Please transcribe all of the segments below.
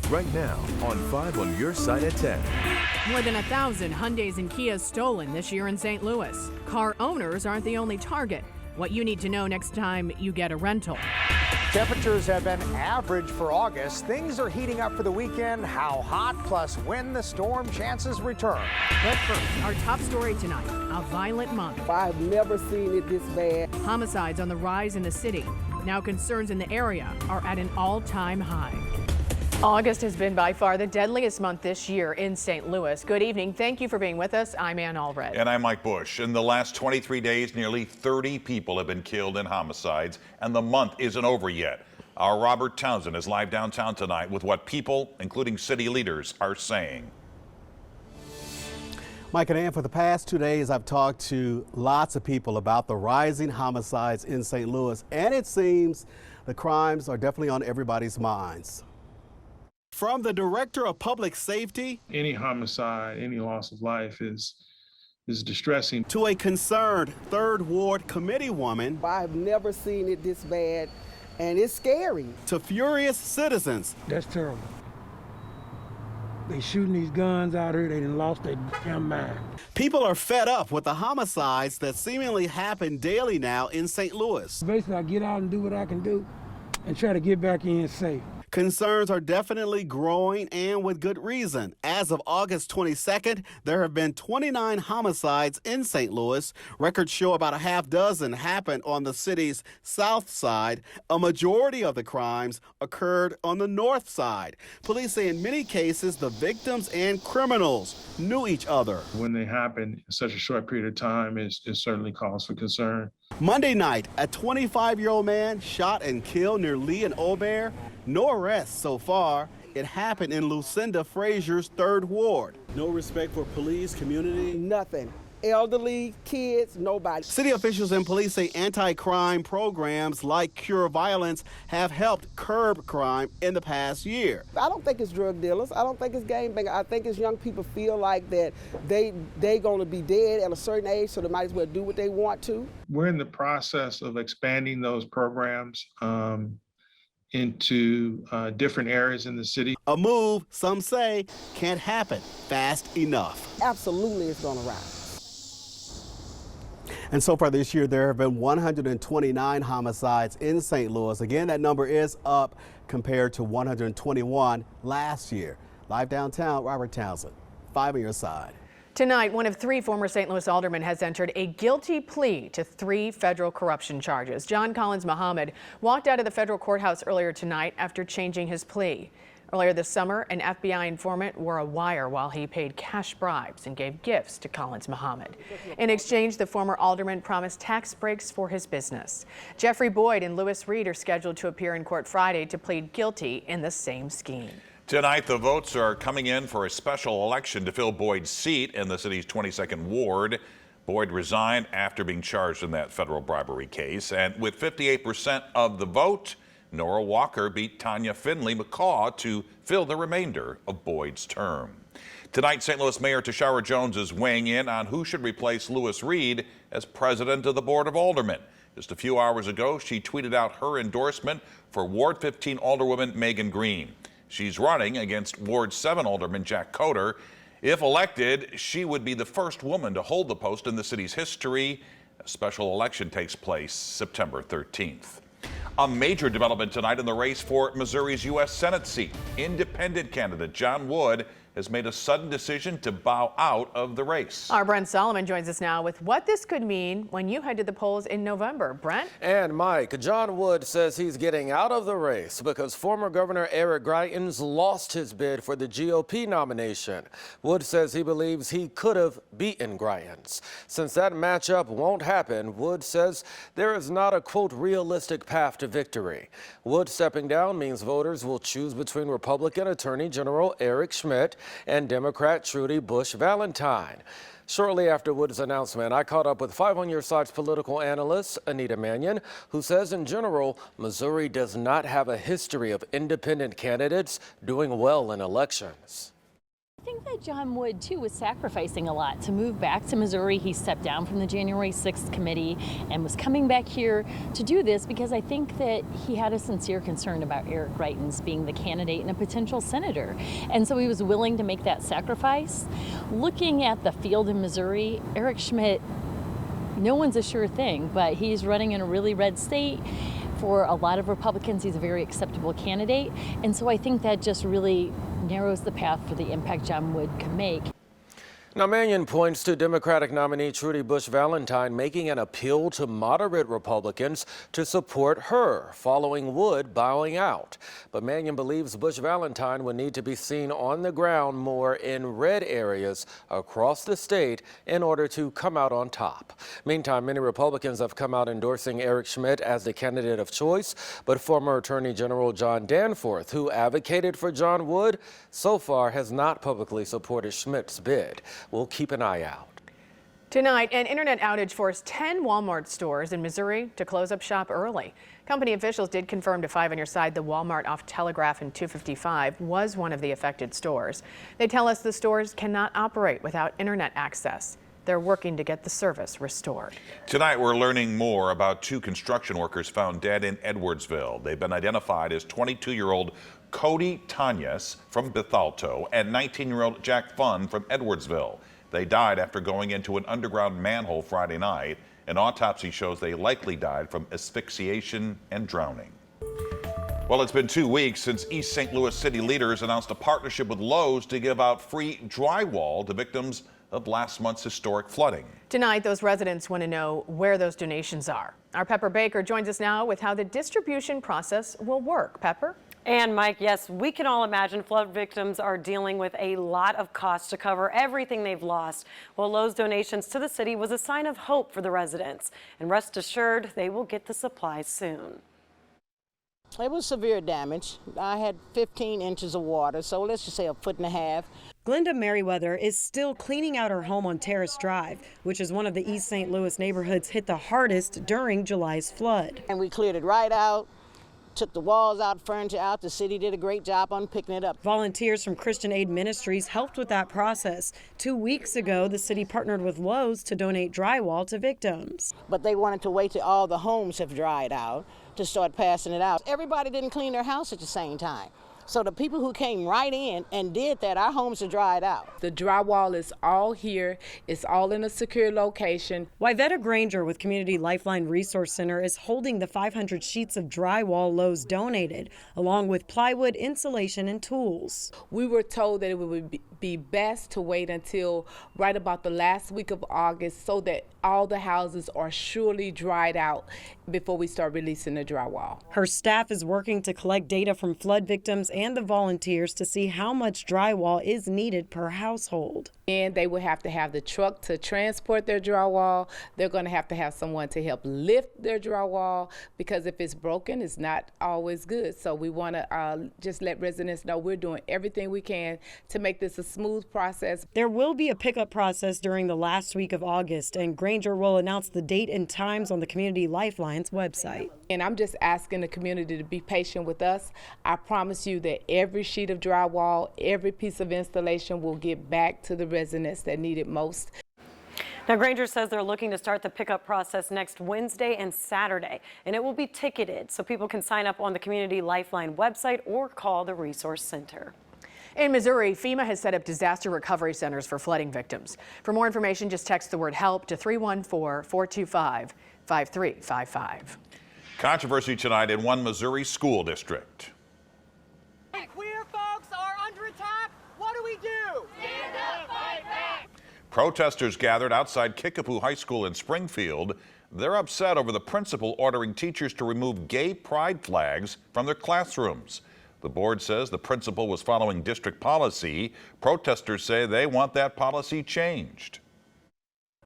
right now on 5 on your side at 10. More than 1,000 Hyundais and Kias stolen this year in St. Louis. Car owners aren't the only target. What you need to know next time you get a rental. Temperatures have been average for August. Things are heating up for the weekend. How hot, plus when the storm chances return. But first, our top story tonight, a violent month. I've never seen it this bad. Homicides on the rise in the city. Now concerns in the area are at an all-time high. August has been by far the deadliest month this year in St. Louis. Good evening. Thank you for being with us. I'm Ann Allred. And I'm Mike Bush. In the last 23 days, nearly 30 people have been killed in homicides, and the month isn't over yet. Our Robert Townsend is live downtown tonight with what people, including city leaders, are saying. Mike and Ann, for the past 2 days, I've talked to lots of people about the rising homicides in St. Louis, and it seems the crimes are definitely on everybody's minds. From the Director of Public Safety, any homicide, any loss of life is distressing. To a concerned Third Ward committee woman, I've never seen it this bad, and it's scary. To furious citizens. That's terrible. They shooting these guns out here, they done lost their damn mind. People are fed up with the homicides that seemingly happen daily now in St. Louis. Basically, I get out and do what I can do and try to get back in safe. Concerns are definitely growing, and with good reason. As of August 22nd, there have been 29 homicides in St. Louis. Records show about a half dozen happened on the city's south side. A majority of the crimes occurred on the north side. Police say in many cases, the victims and criminals knew each other. When they happen in such a short period of time, it certainly calls for concern. Monday night, a 25-year-old man shot and killed near Lee and Aubert. No arrests so far. It happened in Lucinda Frazier's Third Ward. No respect for police, community. Nothing. Elderly, kids, nobody. City officials and police say anti-crime programs like Cure Violence have helped curb crime in the past year. I don't think it's drug dealers. I don't think it's gangbangers. I think it's young people feel like that they gonna be dead at a certain age, so they might as well do what they want to. We're in the process of expanding those programs into different areas in the city. A move some say can't happen fast enough. Absolutely, it's gonna rise. And so far this year, there have been 129 homicides in St. Louis. Again, that number is up compared to 121 last year. Live downtown, Robert Townsend, 5 on your side. Tonight, one of 3 former St. Louis aldermen has entered a guilty plea to 3 federal corruption charges. John Collins Muhammad walked out of the federal courthouse earlier tonight after changing his plea. Earlier this summer, an FBI informant wore a wire while he paid cash bribes and gave gifts to Collins Muhammad. In exchange, the former alderman promised tax breaks for his business. Jeffrey Boyd and Lewis Reed are scheduled to appear in court Friday to plead guilty in the same scheme. Tonight, the votes are coming in for a special election to fill Boyd's seat in the city's 22nd ward. Boyd resigned after being charged in that federal bribery case. And with 58% of the vote, Nora Walker beat Tanya Finley McCaw to fill the remainder of Boyd's term. Tonight, St. Louis Mayor Tishaura Jones is weighing in on who should replace Lewis Reed as president of the Board of Aldermen. Just a few hours ago, she tweeted out her endorsement for Ward 15 Alderwoman Megan Green. She's running against Ward 7 Alderman Jack Coder. If elected, she would be the first woman to hold the post in the city's history. A special election takes place September 13th. A major development tonight in the race for Missouri's U.S. Senate seat. Independent candidate John Wood has made a sudden decision to bow out of the race. Our Brent Solomon joins us now with what this could mean when you head to the polls in November. Brent? And Mike, John Wood says he's getting out of the race because former Governor Eric Greitens lost his bid for the GOP nomination. Wood says he believes he could have beaten Greitens. Since that matchup won't happen, Wood says there is not a, quote, realistic path to victory. Wood stepping down means voters will choose between Republican Attorney General Eric Schmitt and Democrat Trudy Busch Valentine. Shortly after Wood's announcement, I caught up with 5 on Your Side's political analyst, Anita Mannion, who says in general, Missouri does not have a history of independent candidates doing well in elections. I think that John Wood, too, was sacrificing a lot to move back to Missouri. He stepped down from the January 6th committee and was coming back here to do this because I think that he had a sincere concern about Eric Greitens being the candidate and a potential senator. And so he was willing to make that sacrifice. Looking at the field in Missouri, Eric Schmitt, no one's a sure thing, but he's running in a really red state. For a lot of Republicans, he's a very acceptable candidate. And so I think that just really narrows the path for the impact John Wood can make. Now, Mannion points to Democratic nominee Trudy Bush Valentine making an appeal to moderate Republicans to support her following Wood bowing out. But Mannion believes Bush Valentine would need to be seen on the ground more in red areas across the state in order to come out on top. Meantime, many Republicans have come out endorsing Eric Schmitt as the candidate of choice, but former Attorney General John Danforth, who advocated for John Wood, so far has not publicly supported Schmitt's bid. We'll keep an eye out. Tonight, an internet outage forced 10 Walmart stores in Missouri to close up shop early. Company officials did confirm to 5 on Your Side the Walmart off Telegraph and 255 was one of the affected stores. They tell us the stores cannot operate without internet access. They're working to get the service restored. Tonight, we're learning more about 2 construction workers found dead in Edwardsville. They've been identified as 22-year-old Cody Tanyas from Bethalto and 19-year-old Jack Funn from Edwardsville. They died after going into an underground manhole Friday night. An autopsy shows they likely died from asphyxiation and drowning. Well, it's been 2 weeks since East St. Louis city leaders announced a partnership with Lowe's to give out free drywall to victims of last month's historic flooding. Tonight, those residents want to know where those donations are. Our Pepper Baker joins us now with how the distribution process will work. Pepper? And Mike, yes, we can all imagine flood victims are dealing with a lot of costs to cover everything they've lost. Well, Lowe's donations to the city was a sign of hope for the residents. And rest assured, they will get the supplies soon. It was severe damage. I had 15 inches of water, so let's just say 1.5 feet. Glenda Merriweather is still cleaning out her home on Terrace Drive, which is one of the East St. Louis neighborhoods hit the hardest during July's flood. And we cleared it right out. Took the walls out, furniture out. The city did a great job on picking it up. Volunteers from Christian Aid Ministries helped with that process. 2 weeks ago, the city partnered with Lowe's to donate drywall to victims. But they wanted to wait till all the homes have dried out to start passing it out. Everybody didn't clean their house at the same time. So the people who came right in and did that, our homes are dried out. The drywall is all here. It's all in a secure location. Wyvetta Granger with Community Lifeline Resource Center is holding the 500 sheets of drywall Lowe's donated, along with plywood, insulation, and tools. We were told that it would be best to wait until right about the last week of August so that all the houses are surely dried out before we start releasing the drywall. Her staff is working to collect data from flood victims and the volunteers to see how much drywall is needed per household. And they will have to have the truck to transport their drywall. They're going to have someone to help lift their drywall because if it's broken, it's not always good. So we want to just let residents know we're doing everything we can to make this a smooth process. There will be a pickup process during the last week of August, and Granger will announce the date and times on the Community Lifeline's website. And I'm just asking the community to be patient with us. I promise you that every sheet of drywall, every piece of installation will get back to the residents that need it most. Now, Granger says they're looking to start the pickup process next Wednesday and Saturday, and it will be ticketed so people can sign up on the Community Lifeline website or call the Resource Center. In Missouri, FEMA has set up disaster recovery centers for flooding victims. For more information, just text the word HELP to 314-425-5355. Controversy tonight in one Missouri school district. Hey, queer folks are under attack. What do we do? Stand up, fight back. Protesters gathered outside Kickapoo High School in Springfield. They're upset over the principal ordering teachers to remove gay pride flags from their classrooms. The board says the principal was following district policy. Protesters say they want that policy changed.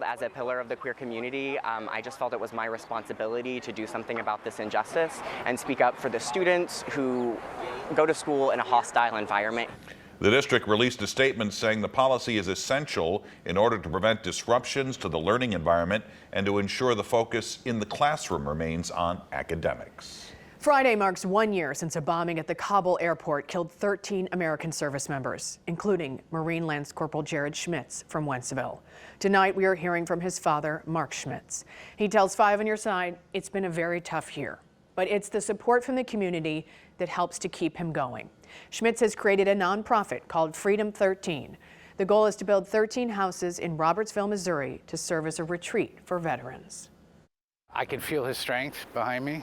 As a pillar of the queer community, I just felt it was my responsibility to do something about this injustice and speak up for the students who go to school in a hostile environment. The district released a statement saying the policy is essential in order to prevent disruptions to the learning environment and to ensure the focus in the classroom remains on academics. Friday marks 1 year since a bombing at the Kabul airport killed 13 American service members, including Marine Lance Corporal Jared Schmitz from Wentzville. Tonight, we are hearing from his father, Mark Schmitz. He tells 5 on Your Side it's been a very tough year, but it's the support from the community that helps to keep him going. Schmitz has created a nonprofit called Freedom 13. The goal is to build 13 houses in Robertsville, Missouri to serve as a retreat for veterans. I can feel his strength behind me,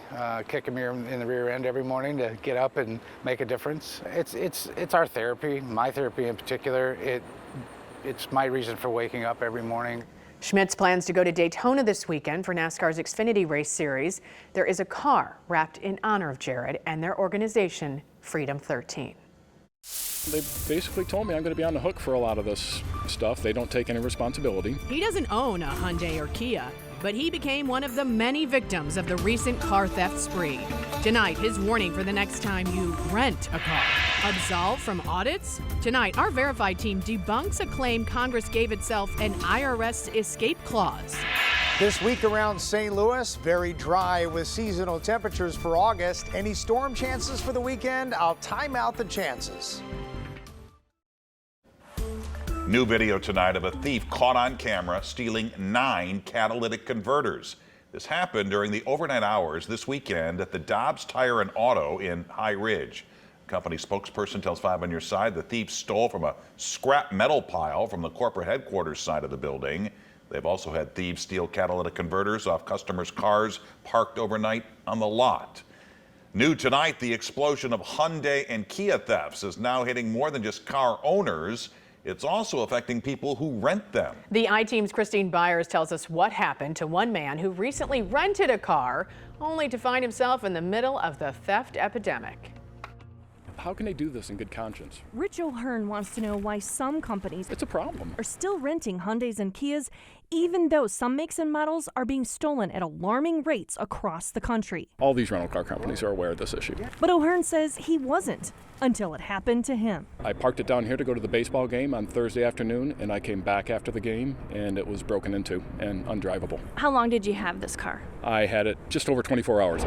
kicking me in the rear end every morning to get up and make a difference. It's our therapy, my therapy in particular. It's my reason for waking up every morning. Schmitz plans to go to Daytona this weekend for NASCAR's Xfinity Race Series. There is a car wrapped in honor of Jared and their organization, Freedom 13. They basically told me I'm going to be on the hook for a lot of this stuff. They don't take any responsibility. He doesn't own a Hyundai or Kia, but he became one of the many victims of the recent car theft spree. Tonight, his warning for the next time you rent a car. Absolved from audits? Tonight, our Verified team debunks a claim Congress gave itself an IRS escape clause. This week around St. Louis, very dry with seasonal temperatures for August. Any storm chances for the weekend? I'll time out the chances. New video tonight of a thief caught on camera stealing 9 catalytic converters. This happened during the overnight hours this weekend at the Dobbs Tire and Auto in High Ridge. Company spokesperson tells 5 on Your Side the thief stole from a scrap metal pile from the corporate headquarters side of the building. They've also had thieves steal catalytic converters off customers' cars parked overnight on the lot. New tonight, the explosion of Hyundai and Kia thefts is now hitting more than just car owners. It's also affecting people who rent them. The I-Team's Christine Byers tells us what happened to one man who recently rented a car only to find himself in the middle of the theft epidemic. How can they do this in good conscience? Rich O'Hearn wants to know why some companies It's a problem. are still renting Hyundais and Kias, even though some makes and models are being stolen at alarming rates across the country. All these rental car companies are aware of this issue. But O'Hearn says he wasn't until it happened to him. I parked it down here to go to the baseball game on Thursday afternoon, and I came back after the game, and it was broken into and undrivable. How long did you have this car? I had it just over 24 hours.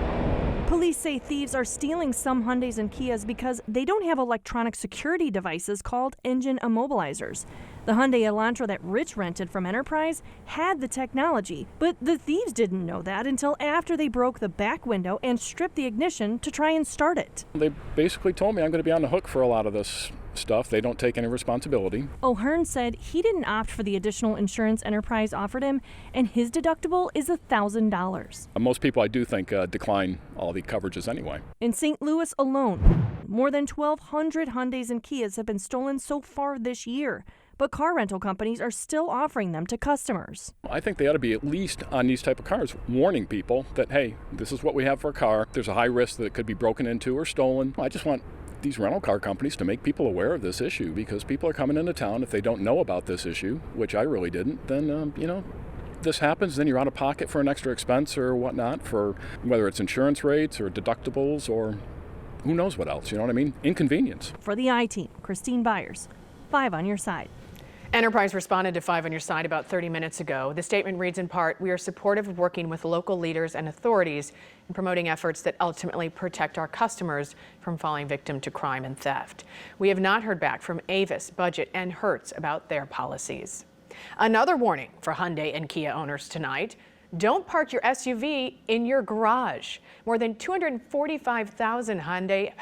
Police say thieves are stealing some Hyundais and Kias because they don't have electronic security devices called engine immobilizers. The Hyundai Elantra that Rich rented from Enterprise had the technology, but the thieves didn't know that until after they broke the back window and stripped the ignition to try and start it. They basically told me I'm going to be on the hook for a lot of this stuff. They don't take any responsibility. O'Hearn said he didn't opt for the additional insurance Enterprise offered him, and his deductible is $1,000. Most people, I do think, decline all the coverages anyway. In St. Louis alone, more than 1,200 Hyundais and Kias have been stolen so far this year, but car rental companies are still offering them to customers. I think they ought to be, at least on these type of cars, warning people that, hey, this is what we have for a car. There's a high risk that it could be broken into or stolen. I just want these rental car companies to make people aware of this issue, because people are coming into town. If they don't know about this issue, which I really didn't, then, this happens, then you're out of pocket for an extra expense or whatnot, for whether it's insurance rates or deductibles or who knows what else, you know what I mean? Inconvenience. For the I-Team, Christine Byers, 5 on Your Side. Enterprise responded to 5 on Your Side about 30 minutes ago. The statement reads in part, "We are supportive of working with local leaders and authorities in promoting efforts that ultimately protect our customers from falling victim to crime and theft." We have not heard back from Avis, Budget, and Hertz about their policies. Another warning for Hyundai and Kia owners tonight. Don't park your SUV in your garage. More than 245,000 Hyundai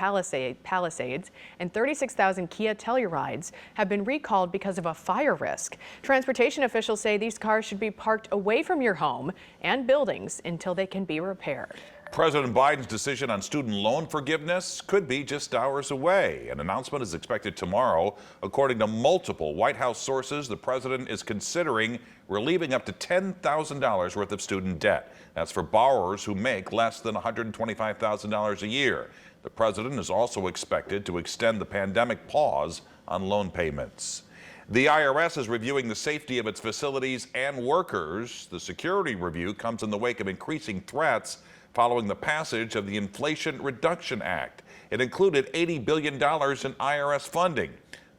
Palisades and 36,000 Kia Tellurides have been recalled because of a fire risk. Transportation officials say these cars should be parked away from your home and buildings until they can be repaired. President Biden's decision on student loan forgiveness could be just hours away. An announcement is expected tomorrow. According to multiple White House sources, the president is considering relieving up to $10,000 worth of student debt. That's for borrowers who make less than $125,000 a year. The president is also expected to extend the pandemic pause on loan payments. The IRS is reviewing the safety of its facilities and workers. The security review comes in the wake of increasing threats following the passage of the Inflation Reduction Act. It included $80 billion in IRS funding.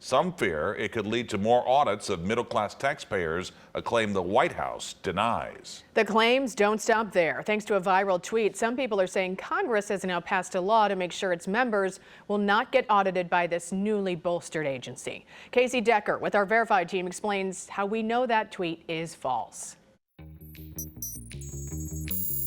Some fear it could lead to more audits of middle-class taxpayers, a claim the White House denies. The claims don't stop there. Thanks to a viral tweet, some people are saying Congress has now passed a law to make sure its members will not get audited by this newly bolstered agency. Casey Decker with our Verified team explains how we know that tweet is false.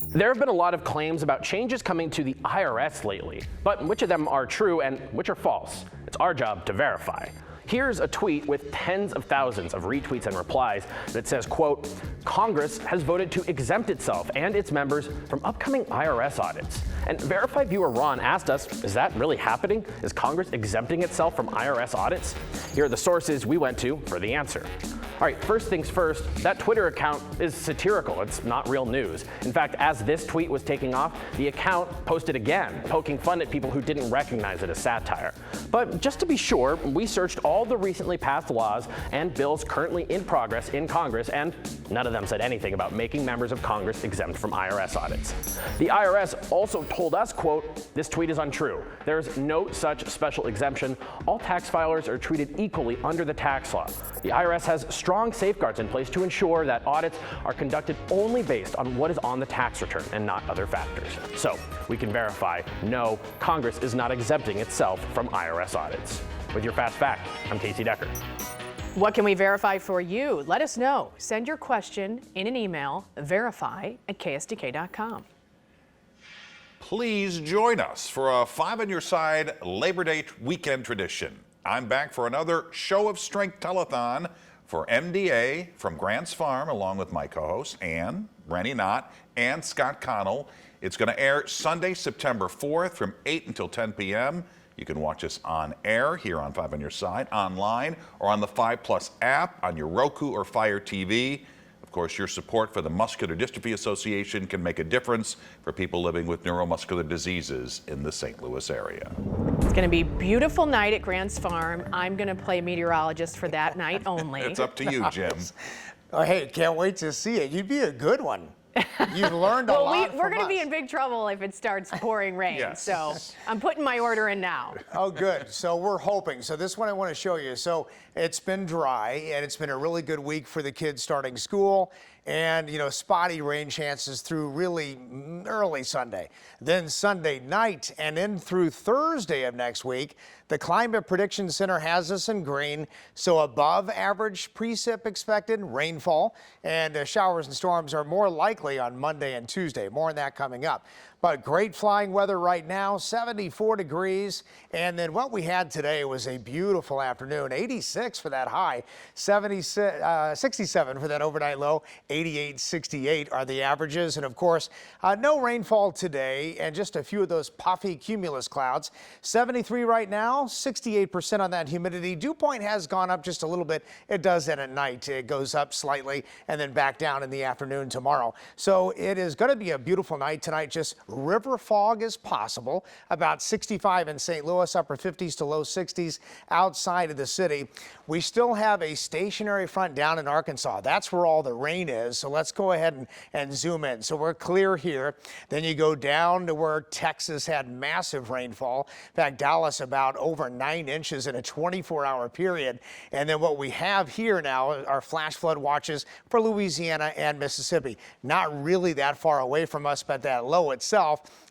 There have been a lot of claims about changes coming to the IRS lately, but which of them are true and which are false? It's our job to verify. Here's a tweet with tens of thousands of retweets and replies that says, quote, Congress has voted to exempt itself and its members from upcoming IRS audits. And Verified viewer Ron asked us, is that really happening? Is Congress exempting itself from IRS audits? Here are the sources we went to for the answer. All right, first things first, that Twitter account is satirical. It's not real news. In fact, as this tweet was taking off, the account posted again, poking fun at people who didn't recognize it as satire. But just to be sure, we searched all the recently passed laws and bills currently in progress in Congress, and none of them said anything about making members of Congress exempt from IRS audits. The IRS also told us, quote, this tweet is untrue. There's no such special exemption. All tax filers are treated equally under the tax law. The IRS has strong safeguards in place to ensure that audits are conducted only based on what is on the tax return and not other factors. So we can verify, no, Congress is not exempting itself from IRS audits. With your Fast Fact, I'm Casey Decker. What can we verify for you? Let us know. Send your question in an email, verify@ksdk.com. Please join us for a 5 on Your Side Labor Day weekend tradition. I'm back for another Show of Strength telethon for MDA from Grants Farm, along with my co-hosts Ann, Rennie Knott, and Scott Connell. It's going to air Sunday, September 4th from 8 until 10 p.m. You can watch us on air here on 5 on Your Side, online, or on the 5+ app on your Roku or Fire TV. Of course, your support for the Muscular Dystrophy Association can make a difference for people living with neuromuscular diseases in the St. Louis area. It's going to be a beautiful night at Grants Farm. I'm going to play meteorologist for that night only. It's up to you, Jim. Oh, hey, can't wait to see it. You'd be a good one. You've learned a lot. We're going to be in big trouble if it starts pouring rain. Yes. So I'm putting my order in now. Oh, good. So we're hoping. So this one I want to show you. So it's been dry, and it's been a really good week for the kids starting school. And, you know, spotty rain chances through really early Sunday. Then Sunday night and in through Thursday of next week, the Climate Prediction Center has us in green. So above average precip expected, rainfall, and showers and storms are more likely on Monday and Tuesday. More on that coming up. But great flying weather right now, 74 degrees. And then what we had today was a beautiful afternoon, 86 for that high, 67 for that overnight low, 88, 68 are the averages. And of course, no rainfall today and just a few of those puffy cumulus clouds. 73 right now, 68% on that humidity. Dew point has gone up just a little bit. It does that at night. It goes up slightly and then back down in the afternoon tomorrow. So it is going to be a beautiful night tonight. Just river fog is possible. About 65 in St. Louis, upper 50s to low 60s outside of the city. We still have a stationary front down in Arkansas. That's where all the rain is. So let's go ahead and zoom in. So we're clear here. Then you go down to where Texas had massive rainfall. In fact, Dallas about over 9 inches in a 24-hour period. And then what we have here now are flash flood watches for Louisiana and Mississippi. Not really that far away from us, but that low itself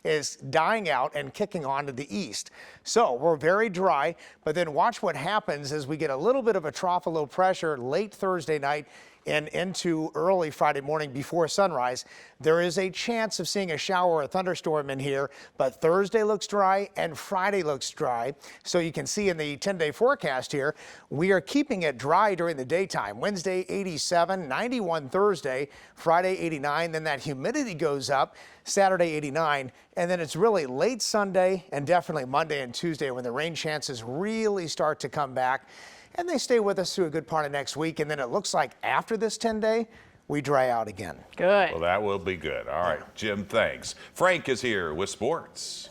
is dying out and kicking on to the east. So we're very dry, but then watch what happens as we get a little bit of a trough of low pressure late Thursday night and into early Friday morning before sunrise. There is a chance of seeing a shower or a thunderstorm in here, but Thursday looks dry and Friday looks dry. So you can see in the 10-day forecast here, we are keeping it dry during the daytime. Wednesday, 87, 91 Thursday, Friday, 89. Then that humidity goes up. Saturday, 89. And then it's really late Sunday and definitely Monday and Tuesday when the rain chances really start to come back. And they stay with us through a good part of next week. And then it looks like after this 10-day, we dry out again. Good. Well, that will be good. All right, Jim, thanks. Frank is here with sports.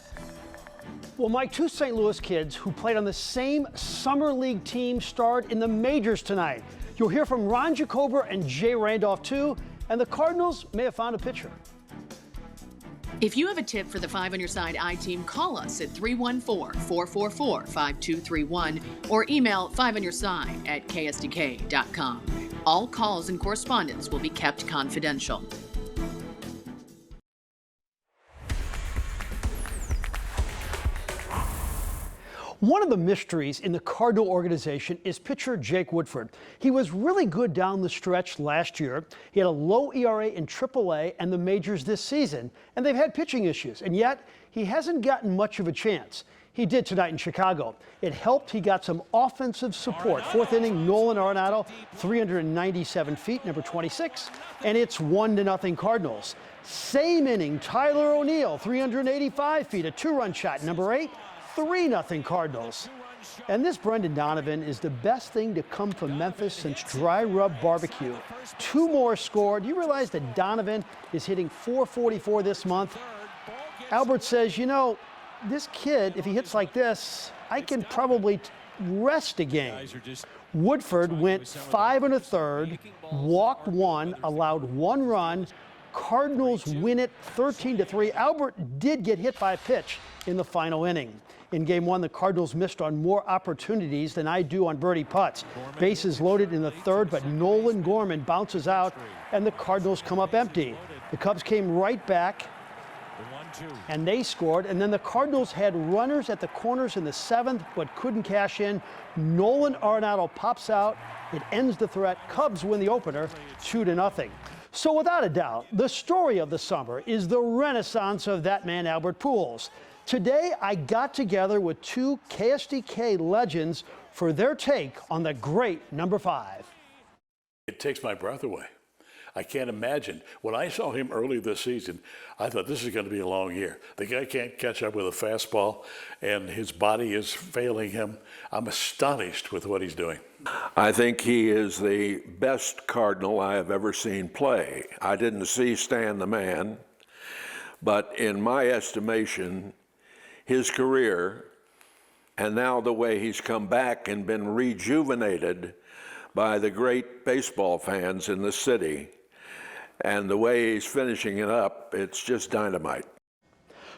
Well, Mike, 2 St. Louis kids who played on the same summer league team start in the majors tonight. You'll hear from Ron Jacober and Jay Randolph, too. And the Cardinals may have found a pitcher. If you have a tip for the 5 on Your Side I-Team, call us at 314-444-5231 or email 5onyourside@ksdk.com. All calls and correspondence will be kept confidential. One of the mysteries in the Cardinal organization is pitcher Jake Woodford. He was really good down the stretch last year. He had a low ERA in AAA and the majors this season, and they've had pitching issues, and yet he hasn't gotten much of a chance. He did tonight in Chicago. It helped he got some offensive support. Fourth inning, Nolan Arenado, 397 feet, number 26, and it's 1-0 Cardinals. Same inning, Tyler O'Neill, 385 feet, a 2-run shot, number 8, 3-0 Cardinals. And this Brendan Donovan is the best thing to come from Memphis since Dry Rub Barbecue. 2 more scored. You realize that Donovan is hitting .444 this month? Albert says, you know, this kid, if he hits like this, I can probably rest a game. Woodford went 5 1/3, walked 1, allowed 1 run. Cardinals win it 13-3. Albert did get hit by a pitch in the final inning. In Game 1, the Cardinals missed on more opportunities than I do on birdie putts. Bases loaded in the 3rd, but Nolan Gorman bounces out, and the Cardinals come up empty. The Cubs came right back, and they scored. And then the Cardinals had runners at the corners in the 7th, but couldn't cash in. Nolan Arenado pops out. It ends the threat. Cubs win the opener 2-0. So without a doubt, the story of the summer is the renaissance of that man, Albert Pujols. Today, I got together with 2 KSDK legends for their take on the great number 5. It takes my breath away. I can't imagine. When I saw him early this season, I thought this is going to be a long year. The guy can't catch up with a fastball, and his body is failing him. I'm astonished with what he's doing. I think he is the best Cardinal I have ever seen play. I didn't see Stan the Man, but in my estimation, his career, and now the way he's come back and been rejuvenated by the great baseball fans in the city, and the way he's finishing it up, it's just dynamite.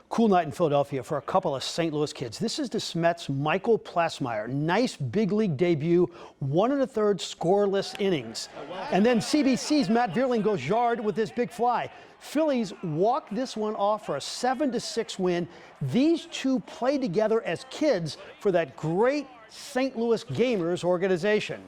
Cool night in Philadelphia for a couple of St. Louis kids. This is the Mets' Michael Plasmeyer. Nice big league debut, 1 1/3 scoreless innings. And then CBC's Matt Vierling goes yard with this big fly. Phillies walked this one off for a 7-6 win. These two played together as kids for that great St. Louis Gamers organization.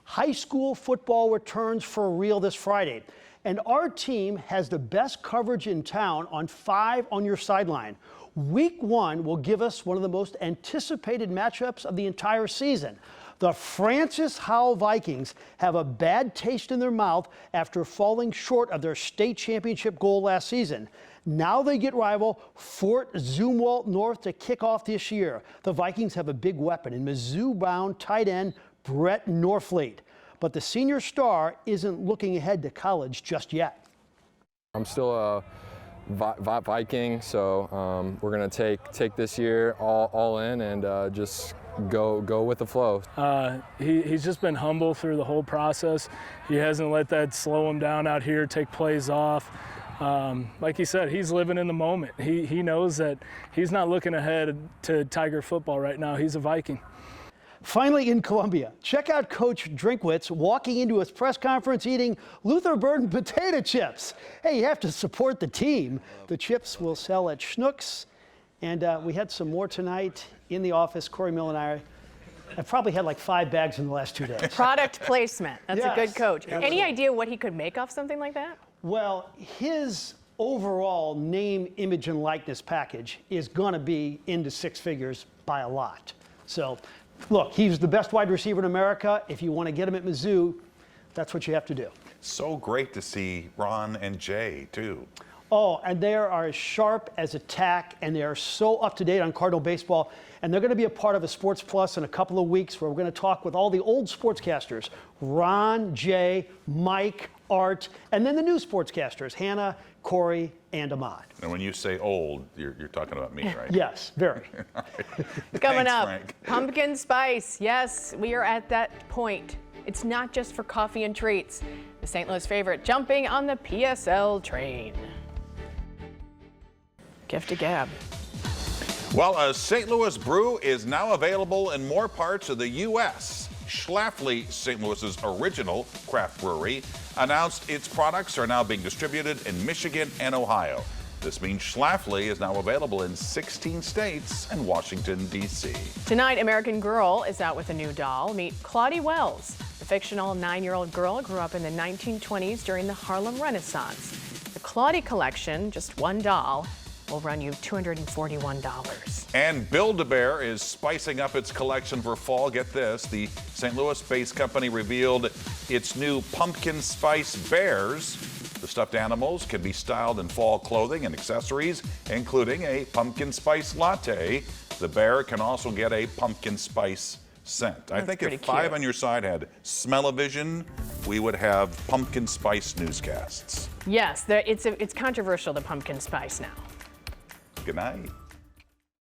High school football returns for real this Friday, and our team has the best coverage in town on 5 on Your Sideline. Week 1 will give us one of the most anticipated matchups of the entire season. The Francis Howell Vikings have a bad taste in their mouth after falling short of their state championship goal last season. Now they get rival Fort Zumwalt North to kick off this year. The Vikings have a big weapon in Mizzou-bound tight end Brett Norfleet. But the senior star isn't looking ahead to college just yet. I'm still a Viking, so we're going to take this year all in and just go with the flow. He's just been humble through the whole process. He hasn't let that slow him down out here, take plays off. Like he said, he's living in the moment. He knows that he's not looking ahead to Tiger football right now. He's a Viking. Finally in Columbia, check out Coach Drinkwitz walking into his press conference eating Luther Burden potato chips. Hey, you have to support the team. The chips will sell at Schnucks. And we had some more tonight in the office. Corey Mill and I probably had like 5 bags in the last 2 days. Product placement. That's Yes, a good coach. absolutely. Any idea what he could make off something like that? Well, his overall name, image, and likeness package is going to be into 6 figures by a lot. So, look, he's the best wide receiver in America. If you want to get him at Mizzou, that's what you have to do. So great to see Ron and Jay, too. Oh, and they are as sharp as a tack, and they are so up to date on Cardinal baseball. And they're going to be a part of a Sports Plus in a couple of weeks where we're going to talk with all the old sportscasters, Ron, Jay, Mike, Art, and then the new sportscasters, Hannah, Corey, and Ahmad. And when you say old, you're talking about me, right? Yes, very. Coming Thanks, up, Frank. pumpkin spice. Yes, we are at that point. It's not just for coffee and treats. The St. Louis favorite jumping on the PSL train. Gift to Gab. Well, a St. Louis brew is now available in more parts of the U.S. Schlafly, St. Louis's original craft brewery, announced its products are now being distributed in Michigan and Ohio. This means Schlafly is now available in 16 states and Washington, D.C. Tonight, American Girl is out with a new doll. Meet Claudie Wells. The fictional 9-year-old girl grew up in the 1920s during the Harlem Renaissance. The Claudie collection, just one doll, will run you $241. And Build-A-Bear is spicing up its collection for fall. Get this, the St. Louis-based company revealed its new pumpkin spice bears. The stuffed animals can be styled in fall clothing and accessories, including a pumpkin spice latte. The bear can also get a pumpkin spice scent. I think if 5 on your side had smell-o-vision, we would have pumpkin spice newscasts. Yes, it's controversial, the pumpkin spice now. Good night.